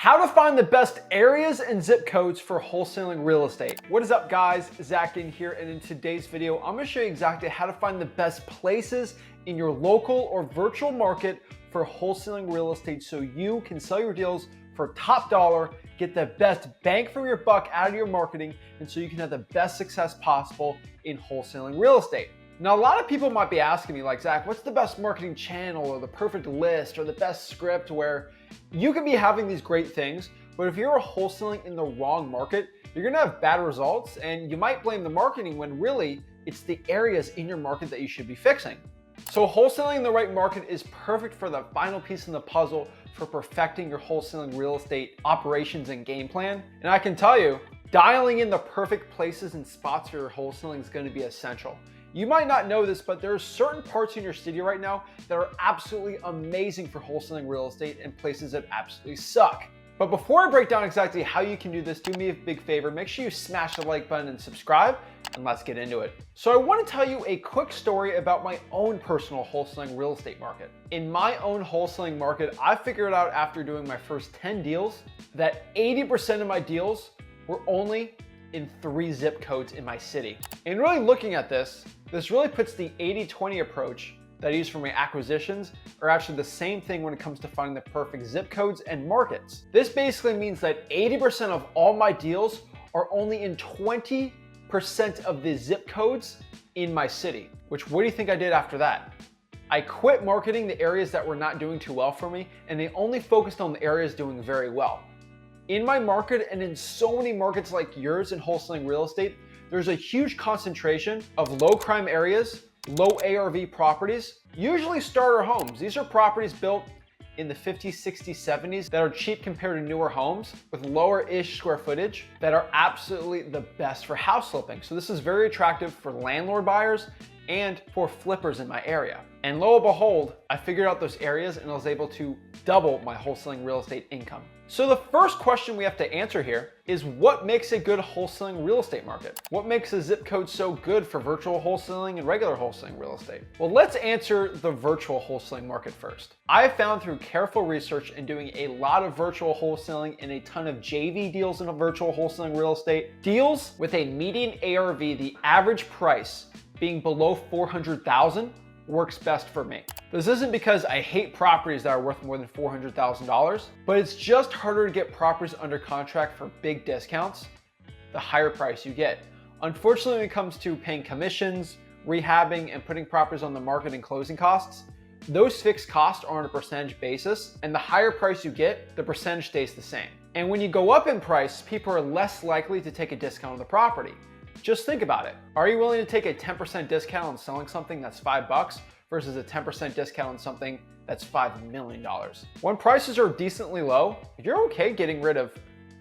How to find the best areas and zip codes for wholesaling real estate. What is up guys, Zach Ginn here, and in today's video, I'm gonna show you exactly how to find the best places in your local or virtual market for wholesaling real estate so you can sell your deals for top dollar, get the best bang for your buck out of your marketing, and so you can have the best success possible in wholesaling real estate. Now, a lot of people might be asking me like, Zach, what's the best marketing channel or the perfect list or the best script where you can be having these great things, but if you're wholesaling in the wrong market, you're gonna have bad results and you might blame the marketing when really it's the areas in your market that you should be fixing. So wholesaling in the right market is perfect for the final piece in the puzzle for perfecting your wholesaling real estate operations and game plan. And I can tell you, dialing in the perfect places and spots for your wholesaling is gonna be essential. You might not know this, but there are certain parts in your city right now that are absolutely amazing for wholesaling real estate and places that absolutely suck. But before I break down exactly how you can do this, do me a big favor, make sure you smash the like button and subscribe, and let's get into it. So I want to tell you a quick story about my own personal wholesaling real estate market. In my own wholesaling market, I figured out after doing my first 10 deals that 80% of my deals were only in 3 zip codes in my city. And really looking at this really puts the 80-20 approach that I use for my acquisitions are actually the same thing when it comes to finding the perfect zip codes and markets. This basically means that 80% of all my deals are only in 20% of the zip codes in my city, which what do you think I did after that? I quit marketing the areas that were not doing too well for me, and they only focused on the areas doing very well. In my market and in so many markets like yours in wholesaling real estate, there's a huge concentration of low crime areas, low ARV properties, usually starter homes. These are properties built in the 50s, 60s, 70s that are cheap compared to newer homes with lower-ish square footage that are absolutely the best for house flipping. So this is very attractive for landlord buyers and for flippers in my area. And lo and behold, I figured out those areas and I was able to double my wholesaling real estate income. So the first question we have to answer here is what makes a good wholesaling real estate market? What makes a zip code so good for virtual wholesaling and regular wholesaling real estate? Well, let's answer the virtual wholesaling market first. I have found through careful research and doing a lot of virtual wholesaling and a ton of JV deals in a virtual wholesaling real estate, deals with a median ARV, the average price being below 400,000 works best for me. This isn't because I hate properties that are worth more than $400,000, but it's just harder to get properties under contract for big discounts the higher price you get. Unfortunately, when it comes to paying commissions, rehabbing, and putting properties on the market and closing costs, those fixed costs are on a percentage basis, and the higher price you get, the percentage stays the same. And when you go up in price, people are less likely to take a discount on the property. Just think about it. Are you willing to take a 10% discount on selling something that's $5 versus a 10% discount on something that's $5 million? When prices are decently low, you're okay getting rid of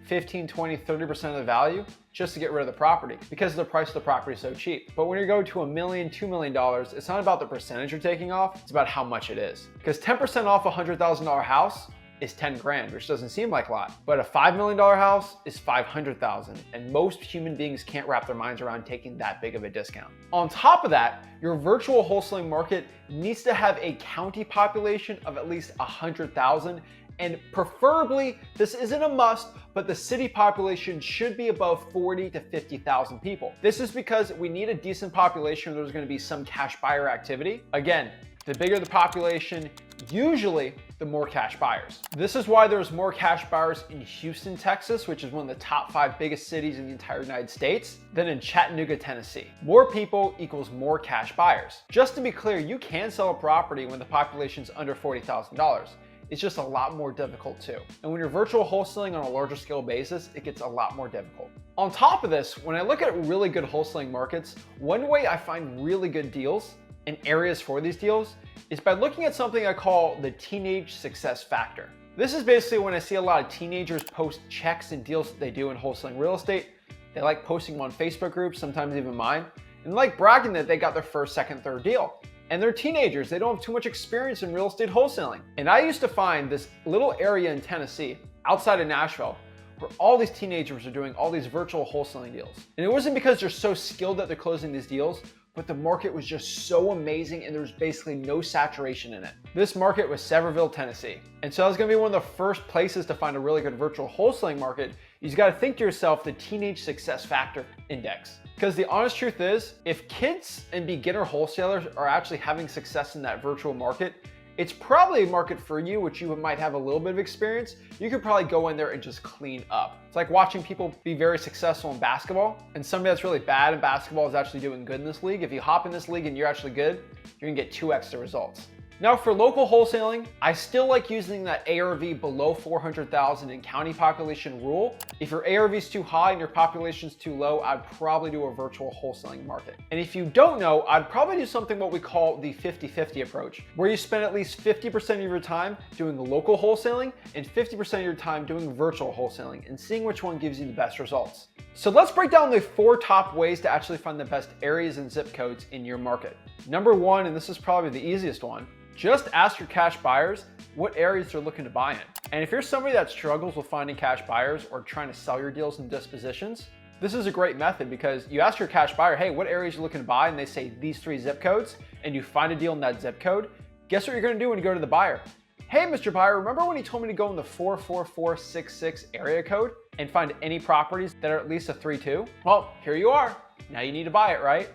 15, 20, 30% of the value just to get rid of the property because the price of the property is so cheap. But when you're going to $1 million, $2 million, it's not about the percentage you're taking off, it's about how much it is. Because 10% off a $100,000 house is 10 grand, which doesn't seem like a lot. But a $5 million house is 500,000, and most human beings can't wrap their minds around taking that big of a discount. On top of that, your virtual wholesaling market needs to have a county population of at least 100,000, and preferably, this isn't a must, but the city population should be above 40 to 50,000 people. This is because we need a decent population where there's gonna be some cash buyer activity. Again, the bigger the population, usually the more cash buyers. This is why there's more cash buyers in Houston, Texas, which is one of the top 5 biggest cities in the entire United States, than in Chattanooga, Tennessee. More people equals more cash buyers. Just to be clear, you can sell a property when the population's under $40,000. It's just a lot more difficult too. And when you're virtual wholesaling on a larger scale basis, it gets a lot more difficult. On top of this, when I look at really good wholesaling markets, one way I find really good deals and areas for these deals is by looking at something I call the teenage success factor. This is basically when I see a lot of teenagers post checks and deals that they do in wholesaling real estate. They like posting them on Facebook groups, sometimes even mine, and like bragging that they got their first, second, third deal. And they're teenagers, they don't have too much experience in real estate wholesaling. And I used to find this little area in Tennessee, outside of Nashville, where all these teenagers are doing all these virtual wholesaling deals. And it wasn't because they're so skilled that they're closing these deals, but the market was just so amazing and there was basically no saturation in it. This market was Sevierville, Tennessee. And so that was gonna be one of the first places to find a really good virtual wholesaling market. You just gotta think to yourself the teenage success factor index. Because the honest truth is, if kids and beginner wholesalers are actually having success in that virtual market, it's probably a market for you, which you might have a little bit of experience. You could probably go in there and just clean up. It's like watching people be very successful in basketball, and somebody that's really bad in basketball is actually doing good in this league. If you hop in this league and you're actually good, you're gonna get 2x the results. Now for local wholesaling, I still like using that ARV below 400,000 in county population rule. If your ARV is too high and your population is too low, I'd probably do a virtual wholesaling market. And if you don't know, I'd probably do something what we call the 50-50 approach, where you spend at least 50% of your time doing local wholesaling and 50% of your time doing virtual wholesaling and seeing which one gives you the best results. So let's break down the 4 top ways to actually find the best areas and zip codes in your market. Number 1, and this is probably the easiest one, just ask your cash buyers what areas they're looking to buy in. And if you're somebody that struggles with finding cash buyers or trying to sell your deals and dispositions, this is a great method because you ask your cash buyer, hey, what areas you're looking to buy? And they say these 3 zip codes, and you find a deal in that zip code. Guess what you're gonna do when you go to the buyer? Hey, Mr. Buyer, remember when you told me to go in the 44466 area code and find any properties that are at least a 3-2? Well, here you are. Now you need to buy it, right?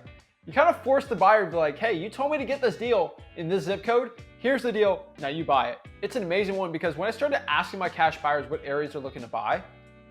You kind of force the buyer to be like, hey, you told me to get this deal in this zip code. Here's the deal. Now you buy it. It's an amazing one because when I started asking my cash buyers what areas they're looking to buy,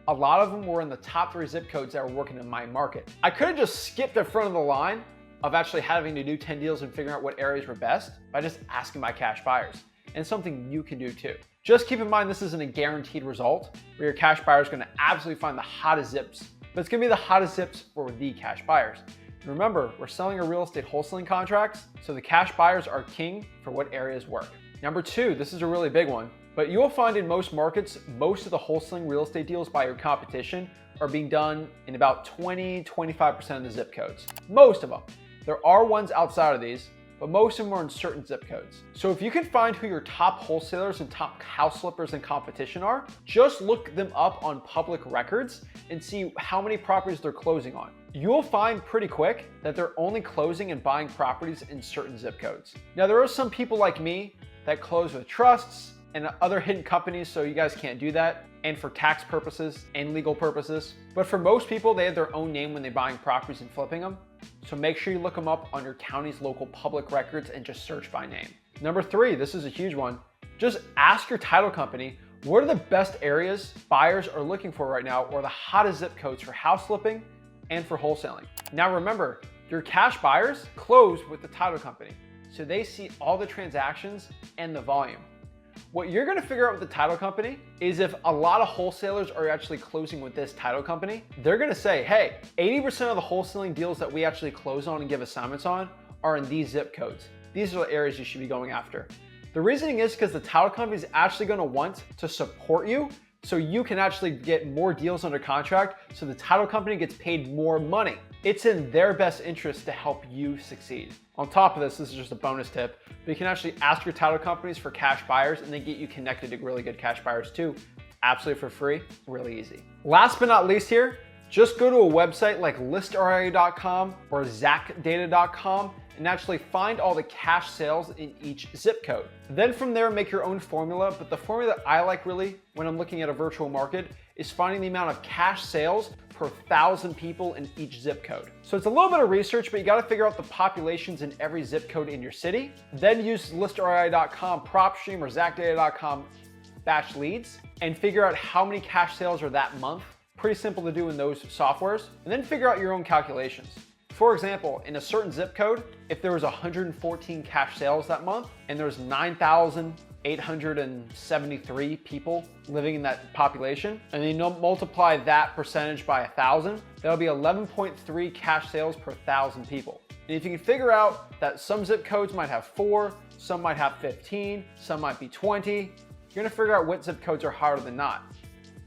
a lot of them were in the top 3 zip codes that were working in my market. I could have just skipped the front of the line of actually having to do 10 deals and figuring out what areas were best by just asking my cash buyers. And something you can do too. Just keep in mind, this isn't a guaranteed result where your cash buyer is going to absolutely find the hottest zips, but it's going to be the hottest zips for the cash buyers. Remember, we're selling a real estate wholesaling contracts, so the cash buyers are king for what areas work. Number 2, this is a really big one, but you will find in most markets, most of the wholesaling real estate deals by your competition are being done in about 20-25% of the zip codes. Most of them. There are ones outside of these, but most of them are in certain zip codes. So if you can find who your top wholesalers and top house flippers in competition are, just look them up on public records and see how many properties they're closing on. You'll find pretty quick that they're only closing and buying properties in certain zip codes. Now, there are some people like me that close with trusts and other hidden companies, so you guys can't do that, and for tax purposes and legal purposes. But for most people, they have their own name when they're buying properties and flipping them. So make sure you look them up on your county's local public records and just search by name. Number 3, this is a huge one. Just ask your title company, what are the best areas buyers are looking for right now, or the hottest zip codes for house flipping and for wholesaling. Now remember, your cash buyers close with the title company, so they see all the transactions and the volume. What you're gonna figure out with the title company is if a lot of wholesalers are actually closing with this title company, they're gonna say, hey, 80% of the wholesaling deals that we actually close on and give assignments on are in these zip codes. These are the areas you should be going after. The reasoning is because the title company is actually gonna want to support you so you can actually get more deals under contract, so the title company gets paid more money. It's in their best interest to help you succeed. On top of this is just a bonus tip, but you can actually ask your title companies for cash buyers and they get you connected to really good cash buyers too, absolutely for free, really easy. Last but not least here, just go to a website like listria.com or zachdata.com and actually find all the cash sales in each zip code. Then from there, make your own formula, but the formula that I like really when I'm looking at a virtual market is finding the amount of cash sales per 1,000 people in each zip code. So it's a little bit of research, but you gotta figure out the populations in every zip code in your city. Then use listria.com, PropStream, or zachdata.com batch leads and figure out how many cash sales are that month. Pretty simple to do in those softwares. And then figure out your own calculations. For example, in a certain zip code, if there was 114 cash sales that month and there's 9,873 people living in that population, and then you multiply that percentage by 1,000, that'll be 11.3 cash sales per 1,000 people. And if you can figure out that some zip codes might have 4, some might have 15, some might be 20, you're gonna figure out what zip codes are harder than not.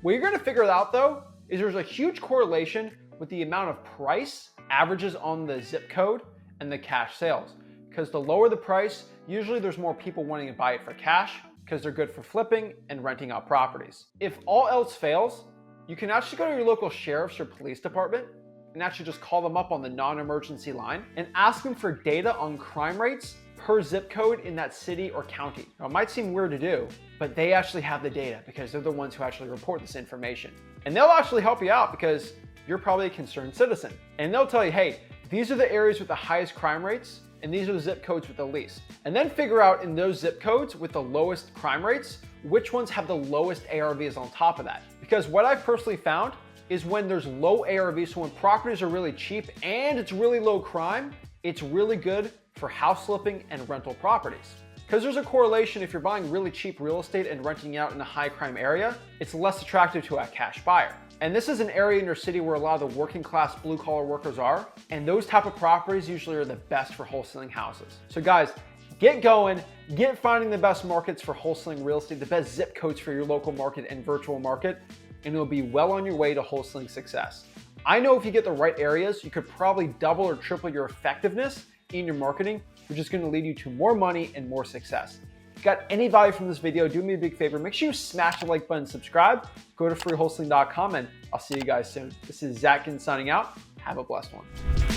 What you're gonna figure out though, is there's a huge correlation with the amount of price averages on the zip code and the cash sales. Because the lower the price, usually there's more people wanting to buy it for cash because they're good for flipping and renting out properties. If all else fails, you can actually go to your local sheriff's or police department and actually just call them up on the non-emergency line and ask them for data on crime rates per zip code in that city or county. Now, it might seem weird to do, but they actually have the data because they're the ones who actually report this information. And they'll actually help you out because you're probably a concerned citizen. And they'll tell you, hey, these are the areas with the highest crime rates, and these are the zip codes with the least. And then figure out in those zip codes with the lowest crime rates, which ones have the lowest ARVs on top of that. Because what I've personally found is when there's low ARVs, so when properties are really cheap and it's really low crime, it's really good for house flipping and rental properties. Because there's a correlation. If you're buying really cheap real estate and renting out in a high crime area, it's less attractive to a cash buyer. And this is an area in your city where a lot of the working class blue collar workers are. And those type of properties usually are the best for wholesaling houses. So guys, get going, get finding the best markets for wholesaling real estate, the best zip codes for your local market and virtual market, and you'll be well on your way to wholesaling success. I know if you get the right areas, you could probably double or triple your effectiveness in your marketing, which is going to lead you to more money and more success. If you got any value from this video, do me a big favor. Make sure you smash the like button, subscribe, go to freewholesaling.com, and I'll see you guys soon. This is Zach Ginn signing out. Have a blessed one.